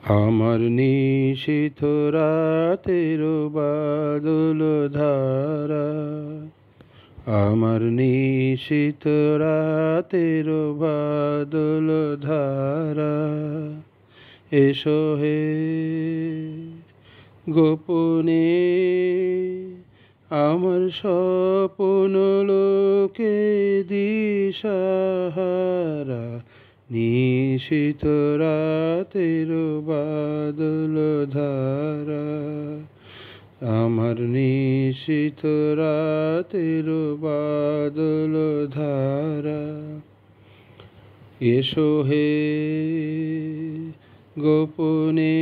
আমার নিশীথ রাতের বাদল ধারা, আমার নিশীথ রাতের বাদল ধারা, এসো হে গোপনে আমার স্বপ্ন লোকে দিশাহারা। নিশীথ রাতের বাদল ধারা, আমার নিশীথ রাতের বাদল ধারা, এসো হে গোপনে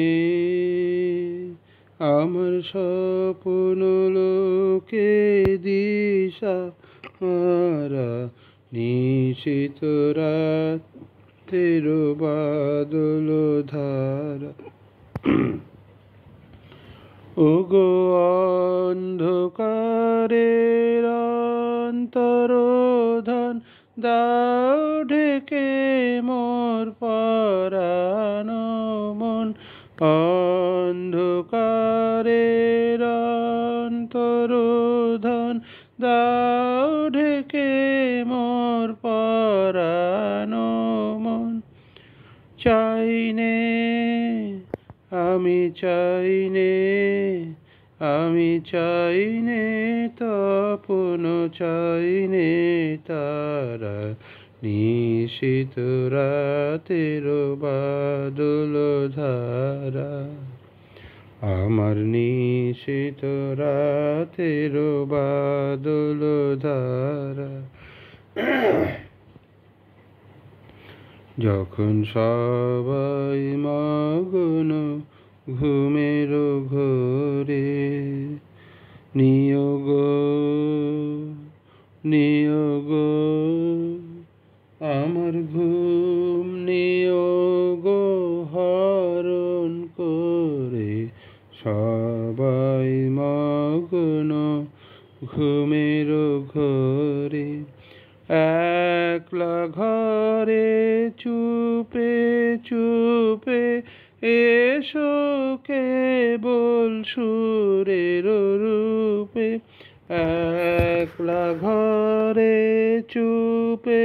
আমার স্বপ্ন লোকে দিশাহারা। নিশীথ রাতের বাদল ধারা, ওগো অন্ধকারের অন্তরোধান দাও ঢেকে মোর পরাণ মন। অন্ধকারের অন্তরোধান দাও ঢেকে মোর পরাণ মন। চাইনে আমি চাইনে, আমি চাইনে তপন চাইনে তারা। নিশীথ রাতের বাদল ধারা, আমার নিশীথ রাতের বাদল ধারা। যখন সবাই মগ্ন ঘুমের ঘোরে, নিয়োগ নিয়োগ আমার ঘুম নিয়োগ হরণ করে। সবাই মগ্ন ঘুমের ঘোরে, একলা ঘরে চুপে চুপে এসো কেবল সুরের রূপে। একলা ঘরে চুপে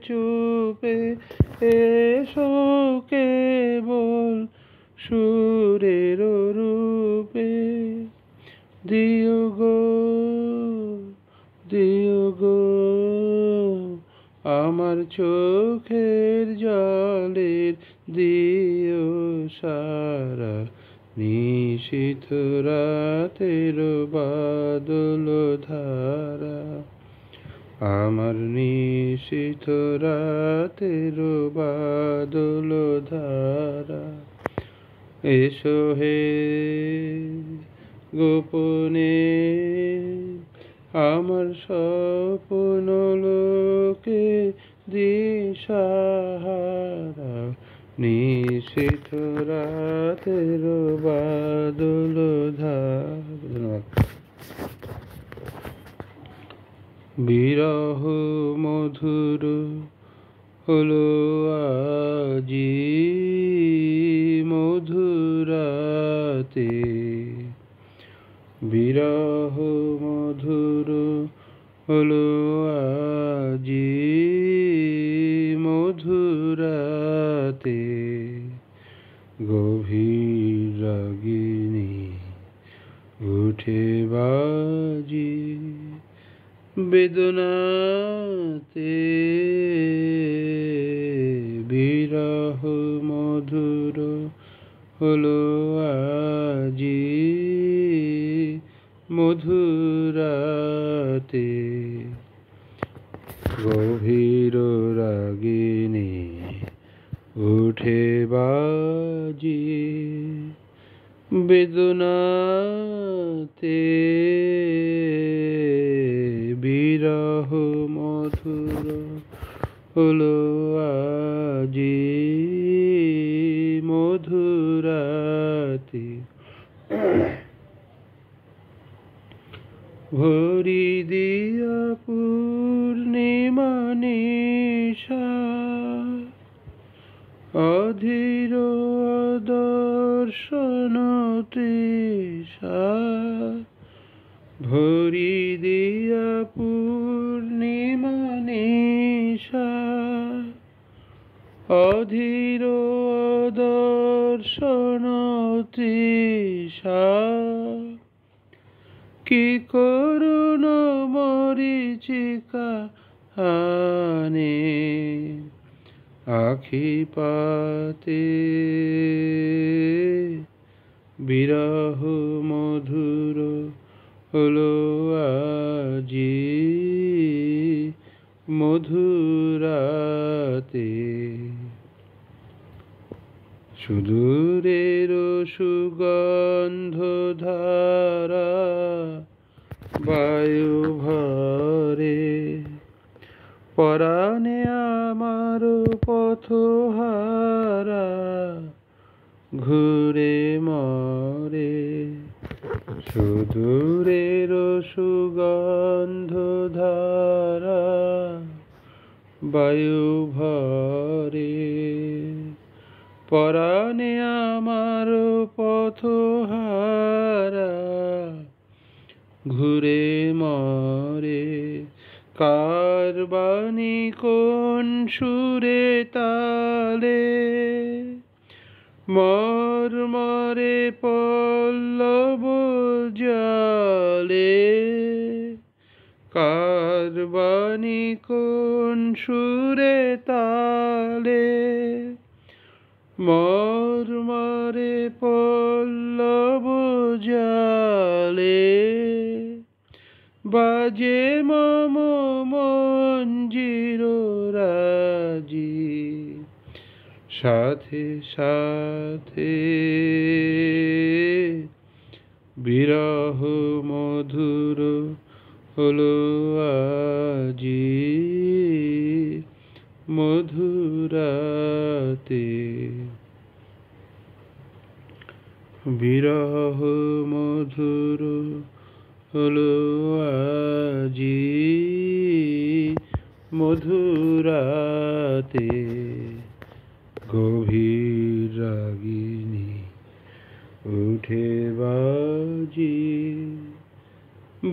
চুপে এসো কেবল সুরের রূপে। দিও গো দিও গো আমার চোখের জলের দিও সারা। নিশীথ রাতের বাদল ধারা, আমার নিশীথ রাতের বাদল ধারা। এসো হে গোপনে আমার স্বপ্ন লোকে দিশাহারা। নিশীথ রাতের বাদল ধারা। ধন্যবাদ। বিরহ মধুর হলো আজি মধুরাতে, বিরহ মধুর হলো আজি মধুরাতে। গভীর রাগিনী উঠে বাজি বেদনাতে, বিরহ মধুর হলো আজি মধুরাতে। গভীর রাগিনী উঠে বাজি বেদনাতে, বিরহ মধুর হলো আজি মধুরাতে। ভরি দিয়া পূর্ণিমা নিশা অধীর দর্শন তৃষা ভরি দিয়া পূর্ণিমা নিশা অধীর দর্শন তৃষা কি করুণ মরীচিকা আনে আখি পাতে বিরহ মধুর হলো আজি মধুরাতে সুদূরের সুগন্ধ ধারা বায়ু ভরে পরাণে আমার পথহারা ঘুরে মরে সুদূরের সুগন্ধ ধারা বায়ু ভরে পরাণে আমার পথহারা ঘুরে মরে কার বাণী কোন সুরে তালে মর্মরে পল্লব জলে কার বাণী কোন সুরে তালে মর্মরে পল্লব জলে বাজে মম মঞ্জির রাজি সাথে সাথে বিরহ মধুর হলো আজি মধুরাতে বিরহ মধুর হলো আজি মধুরাতে গভীর রাগিনী উঠে বাজি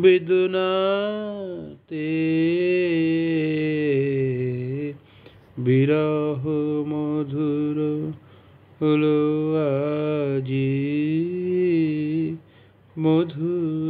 বেদনাতে বিরহ মধুর হলো আজি মধুর